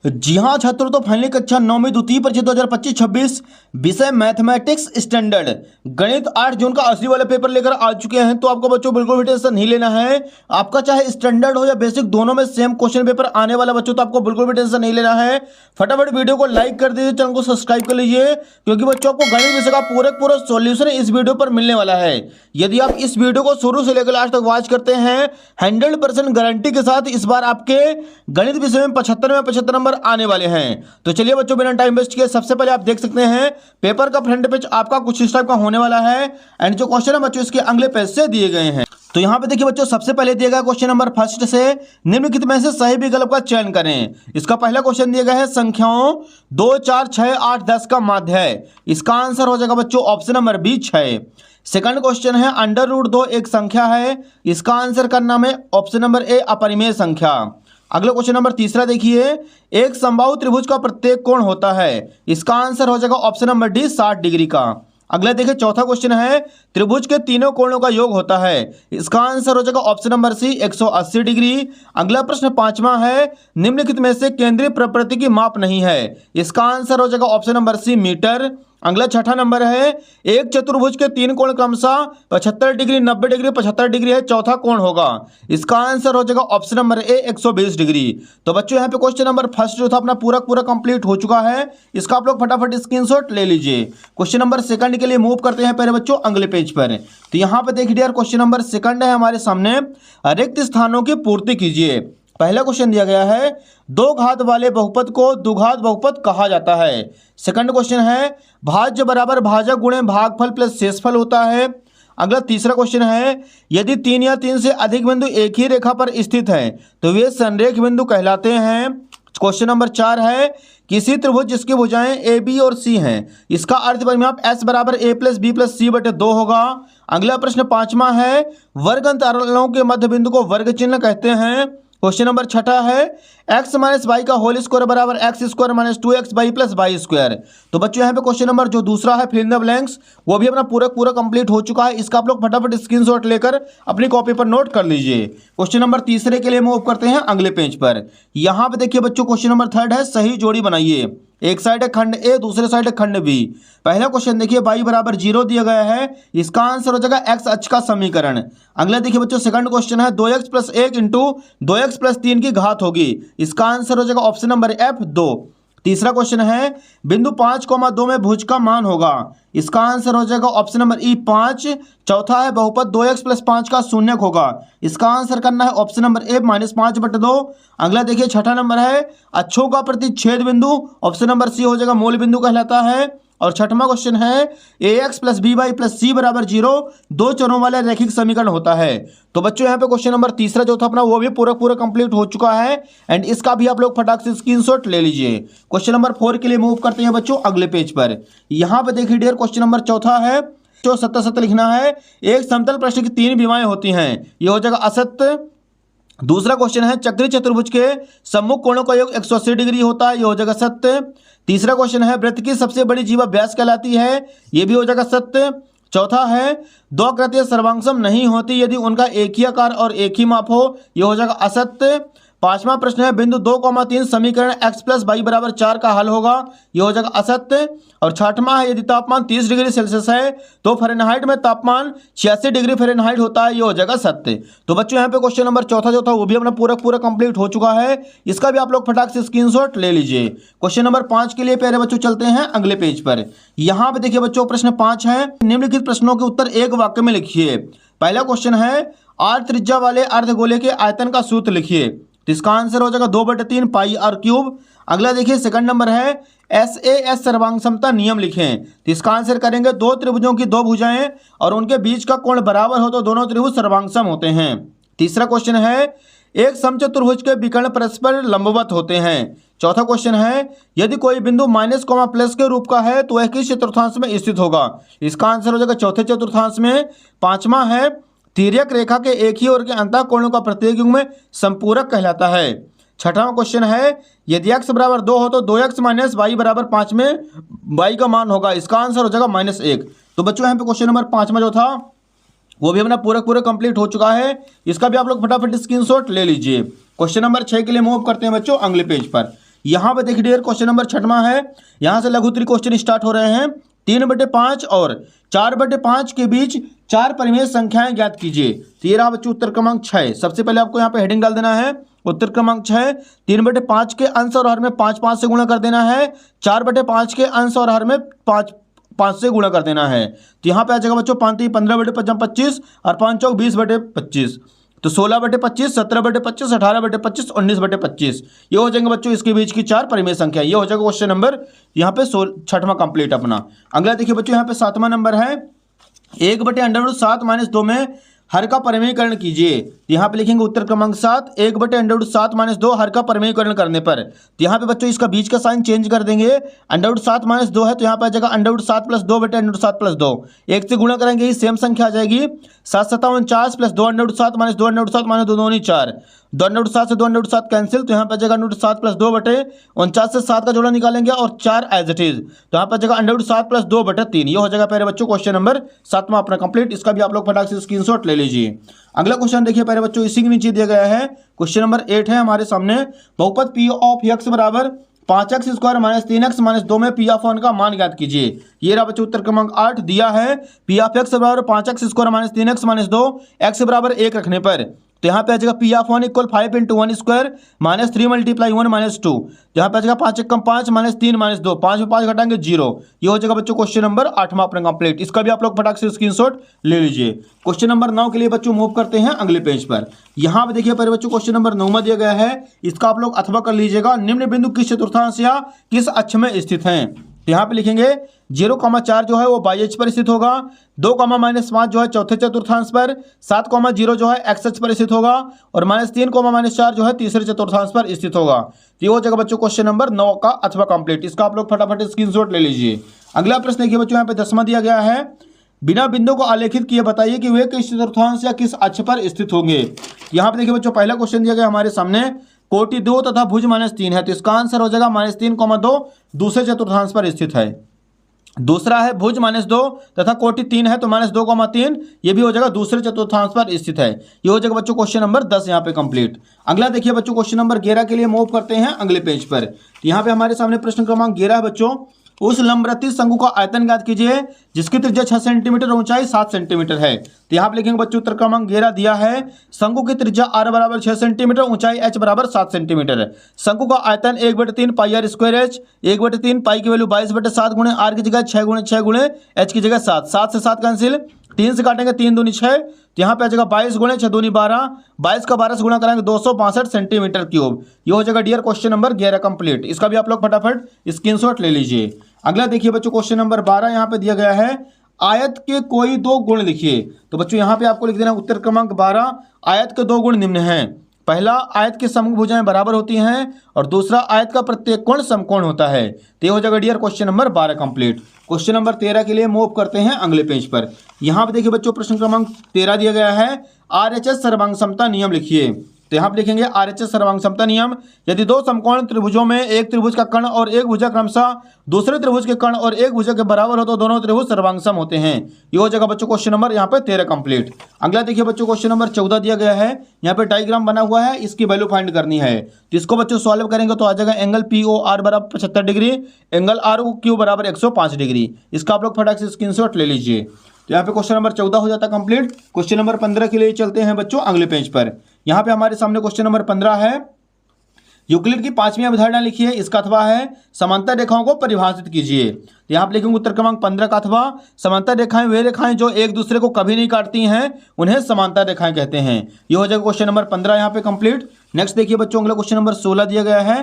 जी हाँ छात्रों, तो फाइनली कक्षा 9वीं द्वितीय परीक्षा 2025-26 विषय मैथमेटिक्स स्टैंडर्ड गणित 8 जून का असली वाला पेपर लेकर आ चुके हैं। तो आपको बच्चों बिल्कुल भी टेंशन नहीं लेना है। आपका चाहे स्टैंडर्ड हो या बेसिक, दोनों में सेम क्वेश्चन पेपर आने वाला बच्चों, तो आपको बिल्कुल भी टेंशन नहीं लेना है। फटाफट वीडियो को लाइक कर दीजिए, चैनल को सब्सक्राइब कर लीजिए, क्योंकि बच्चों आपको गणित विषय का पूरा सॉल्यूशन इस वीडियो पर मिलने वाला है। यदि आप इस वीडियो को शुरू से लेकर लास्ट तक वॉच करते हैं, 100% गारंटी के साथ इस बार आपके गणित विषय में 75 नंबर आने वाले हैं। तो चलिए बच्चों, बिना टाइम वेस्ट किए सबसे पहले आप देख सकते हैं पेपर का फ्रंट पेज आपका कुछ इस टाइप का होने वाला है। एंड जो क्वेश्चन है बच्चों, इसके अगले पेज से दिए गए हैं। तो यहां पे देखिए बच्चों, सबसे पहले दिया गया क्वेश्चन नंबर फर्स्ट से निम्नलिखित में से सही विकल्प का चयन करें। इसका पहला क्वेश्चन दिया गया है संख्याओं 2, 4, 6, 8, 10 का माध्य है। इसका आंसर हो जाएगा बच्चों option number B 6। Second question है √2 एक संख्या है। इसका आंसर करना है ऑप्शन नंबर ए अपरिमेय संख्या। अगला क्वेश्चन नंबर तीसरा देखिए, एक समबाहु त्रिभुज का प्रत्येक कोण होता है। इसका आंसर हो जाएगा ऑप्शन नंबर डी 60 डिग्री का। अगला देखिए चौथा क्वेश्चन है, त्रिभुज के तीनों कोणों का योग होता है। इसका आंसर हो जाएगा ऑप्शन नंबर सी 180 डिग्री। अगला प्रश्न पांचवा है, निम्नलिखित में से केंद्रीय प्रवृत्ति की माप नहीं है। इसका आंसर हो जाएगा ऑप्शन नंबर सी मीटर। अगला छठा नंबर है, एक चतुर्भुज के तीन कोण क्रमशः 75 डिग्री, 90 डिग्री, 75 डिग्री है, चौथा कोण होगा। इसका आंसर हो जाएगा ऑप्शन नंबर ए 120 डिग्री। तो बच्चों यहाँ पे क्वेश्चन नंबर फर्स्ट जो था अपना पूरा कंप्लीट हो चुका है। इसका आप लोग फटाफट स्क्रीनशॉट ले लीजिए। क्वेश्चन नंबर सेकंड के लिए मूव करते हैं पहले बच्चों अगले पेज पर। तो यहाँ पे देखिए यार, क्वेश्चन नंबर सेकंड है हमारे सामने, रिक्त स्थानों की पूर्ति कीजिए। पहला क्वेश्चन दिया गया है, दो घात वाले बहुपद को द्विघात बहुपद कहा जाता है। सेकंड क्वेश्चन है, भाज्य बराबर भाजक गुणे भागफल प्लस शेषफल होता है। अगला तीसरा क्वेश्चन है, यदि 3 या 3 से अधिक बिंदु एक ही रेखा पर स्थित हैं तो वे संरेख बिंदु कहलाते हैं। क्वेश्चन नंबर 4 है, किसी त्रिभुज जिसकी भुजाएं ए बी और सी हैं, इसका अर्थ परिमाप एस बराबर ए प्लस बी प्लस सी बटे 2 होगा। अगला प्रश्न पांचवा है, वर्ग अंतरालों के मध्य बिंदु को वर्ग चिन्ह कहते हैं। क्वेश्चन नंबर छठा है, x माइनस वाई का होल स्क्वायर बराबर x square minus 2x y plus y square. तो बच्चों यहाँ पे क्वेश्चन नंबर जो दूसरा है फिल इन द ब्लैंक्स, वो भी अपना पूरा कंप्लीट हो चुका है। इसका आप लोग फटाफट स्क्रीनशॉट लेकर अपनी कॉपी पर नोट कर लीजिए। क्वेश्चन नंबर तीसरे के लिए मूव करते हैं अगले पेज पर। यहाँ पे देखिए बच्चों, क्वेश्चन नंबर थर्ड है, सही जोड़ी बनाइए। एक साइड है खंड ए, दूसरे साइड है खंड बी। पहला क्वेश्चन देखिए, y बराबर 0 दिया गया है। इसका आंसर हो जाएगा x अक्ष का समीकरण। अगला देखिए बच्चों, सेकंड क्वेश्चन है, 2x plus 1 into 2x plus 3 की घात होगी। इसका आंसर हो जाएगा ऑप्शन नंबर एफ 2। तीसरा क्वेश्चन है, बिंदु 5,2 में भुज का मान होगा। इसका आंसर हो जाएगा ऑप्शन नंबर ई 5। चौथा है, बहुपद 2x प्लस 5 का शून्यक होगा। इसका आंसर करना है ऑप्शन नंबर ए -5 बटे 2। अगला देखिए छठा नंबर है, अक्षों का प्रतिच्छेद बिंदु, ऑप्शन नंबर सी हो जाएगा मूल बिंदु कहलाता है। और छठवां क्वेश्चन है, ax plus b y plus c बराबर 0 दो चरों वाला रैखिक समीकरण होता है। तो बच्चों यहाँ पे क्वेश्चन नंबर तीसरा जो था अपना, वो भी पूरा कंप्लीट हो चुका है। एंड इसका भी आप लोग फटाक से स्क्रीनशॉट ले लीजिए। क्वेश्चन नंबर 4 के लिए मूव करते हैं बच्चों अगले पेज पर। यहाँ पे देखिए डियर, क्वेश्चन नंबर चौथा है, जो सत्य लिखना है। एक समतल प्रश्न की 3 विमाएं होती हैं, ये हो जाएगा असत्य। दूसरा क्वेश्चन है, चक्रीय चतुर्भुज के सम्मुख कोणों का योग 180 डिग्री होता है, ये हो जाएगा सत्य। तीसरा क्वेश्चन है, वृत्त की सबसे बड़ी जीवा व्यास कहलाती है, ये भी हो जाएगा सत्य। चौथा है, दो आकृतियां सर्वांगसम नहीं होती यदि उनका एक ही आकार और एक ही माप हो, ये हो जाएगा असत्य। पांचवा प्रश्न है, बिंदु 2,3 समीकरण x प्लस वाई बराबर 4 का हल होगा, यह हो जाएगा असत्य। और छठवां है, यदि तापमान 30 डिग्री सेल्सियस है तो फ़ारेनहाइट में तापमान 86 डिग्री फ़ारेनहाइट होता है, यह हो जाएगा सत्य। तो बच्चों यहाँ पे क्वेश्चन नंबर चौथा जो था वो भी अपना पूरा कंप्लीट हो चुका है। इसका भी आप लोग फटाक से स्क्रीनशॉट ले लीजिए। क्वेश्चन नंबर 5 के लिए प्यारे बच्चों चलते हैं अगले पेज पर। यहाँ पे देखिए बच्चों, प्रश्न 5 है, निम्नलिखित प्रश्नों के उत्तर एक वाक्य में लिखिए। पहला क्वेश्चन है, r त्रिज्या वाले अर्धगोले के आयतन का सूत्र लिखिए। तो इसका आंसर हो जाएगा 2/3 पाई r क्यूब। अगला देखिए सेकंड नंबर है, SAS सर्वांग समता नियम लिखें। तो इसका आंसर करेंगे, दो त्रिभुजों की दो भुजाएं और उनके बीच का कोण बराबर हो तो दोनों त्रिभुज सर्वांगसम होते हैं। तीसरा क्वेश्चन है, एक समचतुर्भुज के विकर्ण परस्पर लंबवत होते हैं। चौथा क्वेश्चन है, यदि कोई बिंदु माइनस कोमा प्लस के रूप का है तो वह किस चतुर्थांश में स्थित होगा। इसका आंसर हो जाएगा चौथे चतुर्थांश में। पांचवा है, तिर्यक रेखा के एक ही ओर के अंतः कोणों का प्रत्येक युग्म में संपूरक कहलाता है। छठवां क्वेश्चन है, यदि x बराबर 2 हो तो 2x माइनस वाई बराबर 5 में y का मान होगा। इसका आंसर हो जाएगा -1। तो बच्चों यहाँ पे क्वेश्चन नंबर 5वां जो था वो भी अपना पूरा कंप्लीट हो चुका है। इसका भी आप लोग फटाफट स्क्रीनशॉट ले लीजिए। क्वेश्चन नंबर 6 के लिए मूव करते हैं बच्चों अगले पेज पर। यहाँ पे देखिए डियर क्वेश्चन नंबर 6वां है। यहाँ से लघु त्रिक क्वेश्चन स्टार्ट हो रहे हैं। 3/5 और 4/5 के बीच 4 परिमेय संख्याएं ज्ञात कीजिए। तो ये रहा बच्चों उत्तर क्रमांक 6। सबसे पहले आपको यहाँ पे हेडिंग डाल देना है उत्तर क्रमांक 6। 3/5 के अंश और हर में 5 से गुणा कर देना है। 4/5 के अंश और हर में 5 से गुणा कर देना है। तो यहाँ पे आ जाएगा बच्चों 5 15/5 25 और 5 चौक 20/25। तो 16/25 17/25 18/25 19/25 ये हो जाएंगे बच्चों इसके बीच की 4 परिमेय संख्या। ये हो जाएगा क्वेश्चन नंबर यहाँ पे 6वां कंप्लीट अपना। अगला देखिए बच्चों यहाँ पे 7वां नंबर है। 1/7 - 2 में हर का परिमेयकरण कीजिए। तो यहाँ पे लिखेंगे उत्तर क्रमांक 7। 1/7 - 2 हर का परिमेयकरण करने पर, तो यहाँ पे बच्चों इसका बीच का साइन चेंज कर देंगे। √7 - 2 है तो यहाँ पे आ जाएगा √7 + 2 √7 + 2। 1 से गुणा करेंगे ही सेम संख्या आ जाएगी। 7 × 7 = 49 + 2 √7 - 2 √7 - 2 2 4। 2 √7 से 2 √7 कैंसिल, तो यहाँ पे आ जाएगा √7 + 2/49 से 7 का जोड़ा निकालेंगे और 4 एज इट इज, तो यहाँ पे आ जाएगा √7 + 2/3। ये हो जाएगा पहले बच्चों क्वेश्चन नंबर 7वां अपना कंप्लीट। इसका भी आप लोग फटाक से स्क्रीनशॉट ले लीजिए। अगला क्वेश्चन देखिए पहले बच्चों इसी के नीचे दिया गया है। क्वेश्चन नंबर 8 है हमारे सामने। बहुपद P ऑफ x बराबर 5x² - 3x - 2 में P ऑफ 1 का मान ज्ञात कीजिए। ये रहा बच्चों उत्तर क्रमांक 8 दिया है। P ऑफ x बराबर 5x² - 3x - 2 x बराबर 1 रखने पर, तो यहाँ पे आ जाएगा P ऑफ 1 = 5 × 1² - 3 × 1 - 2। यहाँ पे आ जाएगा 5 × 1 = 5 - 3 - 2, 5 में 5 घटाएंगे 0। ये हो जाएगा बच्चों क्वेश्चन नंबर 8वां अपना कंप्लीट। इसका भी आप लोग फटाक से स्क्रीनशॉट ले लीजिए। क्वेश्चन नंबर 9 के लिए बच्चों मूव करते हैं अगले पेज पर। यहाँ पे देखिए पहले बच्चों क्वेश्चन नंबर 9 दिया गया है। इसका आप लोग अथवा कर लीजिएगा। निम्न बिंदु किस चतुर्थांश या किस अक्ष में स्थित हैं। तो यहाँ पे लिखेंगे 0,4 जो है वो बाई अक्ष पर स्थित होगा। 2, -5 जो है चौथे चतुर्थांश पर। 7,0 जो है एक्स अक्ष पर स्थित होगा और -3, -4 जो है तीसरे चतुर्थांश पर स्थित होगा। तो ये हो जाएगा बच्चों क्वेश्चन नंबर 9 का अथवा कंप्लीट। इसका आप लोग फटाफट स्क्रीनशॉट ले लीजिए। अगला प्रश्न देखिए बच्चों यहाँ पे 10वां दिया गया है। बिना बिंदु को आलेखित किए बताइए कि वे किस चतुर्थांश या किस अक्ष पर स्थित होंगे। यहाँ पे देखिए बच्चों पहला क्वेश्चन दिया गया हमारे सामने। कोटि 2 तथा भुज -3 है, तो इसका आंसर हो जाएगा -3,2 दूसरे चतुर्थांश पर स्थित है। दूसरा है भुज -2 तथा कोटि 3 है, तो -2,3 ये भी हो जाएगा दूसरे चतुर्थांश पर स्थित है। ये हो जाएगा बच्चों क्वेश्चन नंबर 10 यहाँ पे कंप्लीट। अगला देखिए बच्चों क्वेश्चन नंबर 11 के लिए मूव करते हैं अगले पेज पर। तो यहाँ पे हमारे सामने प्रश्न क्रमांक 11 बच्चों। उस लंबवृत्तीय शंकु का आयतन ज्ञात कीजिए जिसकी त्रिज्या 6 सेंटीमीटर और ऊंचाई 7 सेंटीमीटर है। तो यहाँ पे लिखेंगे बच्चों उत्तर क्रमांक 11 दिया है। शंकु की त्रिज्या r बराबर 6 सेंटीमीटर, ऊंचाई h बराबर 7 सेंटीमीटर है। शंकु का आयतन 1/3 πr²h। 1/3 पाई की वैल्यू 22/7 गुणे r की जगह 6 × 6 गुणे h की जगह 7। 7 से 7 कैंसिल, 3 से काटेंगे 3 दूनी 6, तो यहाँ पे आ जाएगा 22 × 6 दूनी 12। 22 का 12 से गुणा कराएंगे 262 सेंटीमीटर क्यूब। ये हो जाएगा डियर क्वेश्चन नंबर 11 कंप्लीट। इसका भी आप लोग फटाफट स्क्रीनशॉट ले लीजिए। अगला देखिए बच्चों क्वेश्चन नंबर 12 यहाँ पे दिया गया है। आयत के कोई 2 गुण लिखिए। तो बच्चों यहाँ पे आपको लिख देना उत्तर क्रमांक 12। आयत के 2 गुण निम्न हैं। पहला, आयत की समभुज भुजाएं बराबर होती हैं और दूसरा, आयत का प्रत्येक कोण समकोण होता है। तो ये हो जाएगा dear question number 12 complete. Question number 13 के लिए मूव करते हैं अगले पेज पर। यहाँ पे देखिए बच्चों प्रश्न क्रमांक 13 दिया गया है। RHS सर्वांग समता नियम लिखिए। तो यहाँ पे लिखेंगे RHS सर्वांग समता नियम। यदि 2 समकोण त्रिभुजों में एक त्रिभुज का कर्ण और एक भुजा क्रमशः दूसरे त्रिभुज के कर्ण और एक भुजा के बराबर हो तो दोनों त्रिभुज सर्वांग सम होते हैं। ये हो जाएगा बच्चों क्वेश्चन नंबर यहाँ पे 13 कंप्लीट। अगला देखिए बच्चों क्वेश्चन नंबर 14 दिया गया है। यहाँ पे डायग्राम बना हुआ है, इसकी वैल्यू फाइंड करनी है। तो इसको बच्चों सॉल्व करेंगे तो आ जाएगा एंगल POR बराबर 75 डिग्री, एंगल ROQ बराबर 105 डिग्री। इसका आप लोग फटाक से स्क्रीनशॉट ले लीजिए। तो यहाँ पे क्वेश्चन नंबर 14 हो जाता कंप्लीट। क्वेश्चन नंबर 15 के लिए चलते हैं बच्चों अगले पेज पर। यहाँ पे हमारे सामने क्वेश्चन नंबर 15 है। यूक्लिड की 5वीं अवधारणा लिखिए। इसका अथवा है समांतर रेखाओं को परिभाषित कीजिए। तो यहाँ पे लिखेंगे उत्तर क्रमांक 15 का अथवा। समांतर रेखाएं वे रेखाएं जो एक दूसरे को कभी नहीं काटती हैं, उन्हें समांतर रेखाएं कहते हैं। ये हो जाएगा क्वेश्चन नंबर 15 यहाँ पे कंप्लीट। नेक्स्ट देखिए बच्चों अगला क्वेश्चन नंबर 16 दिया गया है।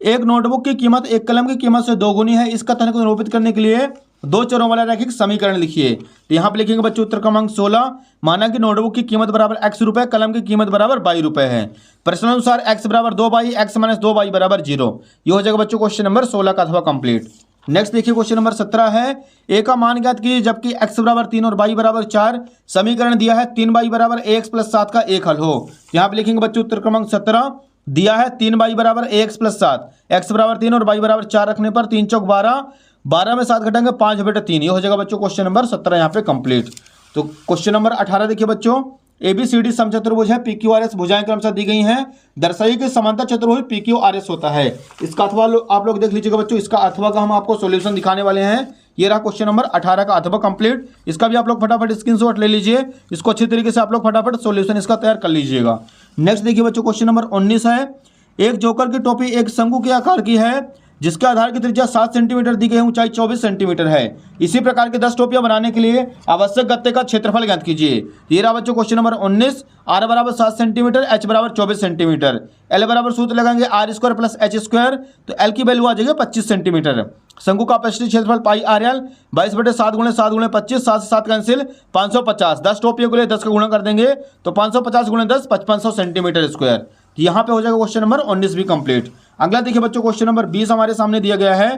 एक नोटबुक की कीमत एक कलम की कीमत से 2 गुनी है। इस कथन को निरूपित करने के लिए 2 चरों वाला रैखिक समीकरण लिखिए। तो यहाँ पे लिखेंगे बच्चों उत्तर क्रमांक 16। माना कि नोटबुक की कीमत बराबर x रुपए, कलम की कीमत बराबर ₹22 है। प्रश्नानुसार x बराबर 2y, x - 2y बराबर 0। ये हो जाएगा बच्चों क्वेश्चन नंबर 16 का अथवा कंप्लीट। नेक्स्ट देखिए क्वेश्चन नंबर 17 है। a का मान ज्ञात कीजिए जबकि x बराबर 3 और y बराबर 4। समीकरण दिया है 3y बराबर ax + 7 का एक हल हो। यहाँ पे लिखेंगे बच्चों उत्तर क्रमांक 17 दिया है 3y बराबर ax + 7, x बराबर 3 और y बराबर 4 रखने पर 3 चौक 12, 12 में 7 घटेंगे 5/3। ये हो जाएगा बच्चों क्वेश्चन नंबर 17 यहाँ पे कंप्लीट। तो क्वेश्चन नंबर 18 देखिए बच्चों। ABCD समचतुर्भुज है, PQRS भुजाएं क्रमशः दी गई हैं। दर्शाइए कि समांतर चतुर्भुज PQRS होता है। इसका अथवा आप लोग देख लीजिएगा बच्चों, इसका अथवा का हम आपको सॉल्यूशन दिखाने वाले हैं। ये रहा क्वेश्चन नंबर 18 का अथवा कंप्लीट। इसका भी आप लोग फटाफट स्क्रीनशॉट ले लीजिए, इसको अच्छी तरीके से आप लोग फटाफट सॉल्यूशन इसका तैयार कर लीजिएगा। नेक्स्ट देखिए बच्चों, क्वेश्चन नंबर 19 है। एक जोकर की टोपी एक शंकु के आकार की है जिसके आधार की त्रिज्या 7 सेंटीमीटर दी गई है, ऊंचाई 24 सेंटीमीटर है। इसी प्रकार के 10 टोपियां बनाने के लिए आवश्यक गत्ते का क्षेत्रफल ज्ञात कीजिए। ये रहा बच्चों क्वेश्चन नंबर 19। R बराबर 7 सेंटीमीटर, H बराबर 24 सेंटीमीटर। L बराबर सूत्र लगाएंगे R² प्लस H², तो L की वैल्यू आ जाएगी 25 सेंटीमीटर। शंकु का अपशिष्ट क्षेत्रफल पाई RL 22/7 × 7 × 25, 7 से 7 कैंसिल 550। 10 टोपियों के लिए 10 का गुणा कर देंगे तो 550 × 10 5500 सेंटीमीटर स्क्वायर। यहाँ पे हो जाएगा क्वेश्चन नंबर 19 भी कंप्लीट। अगला देखिए बच्चों, क्वेश्चन नंबर 20 हमारे सामने दिया गया है।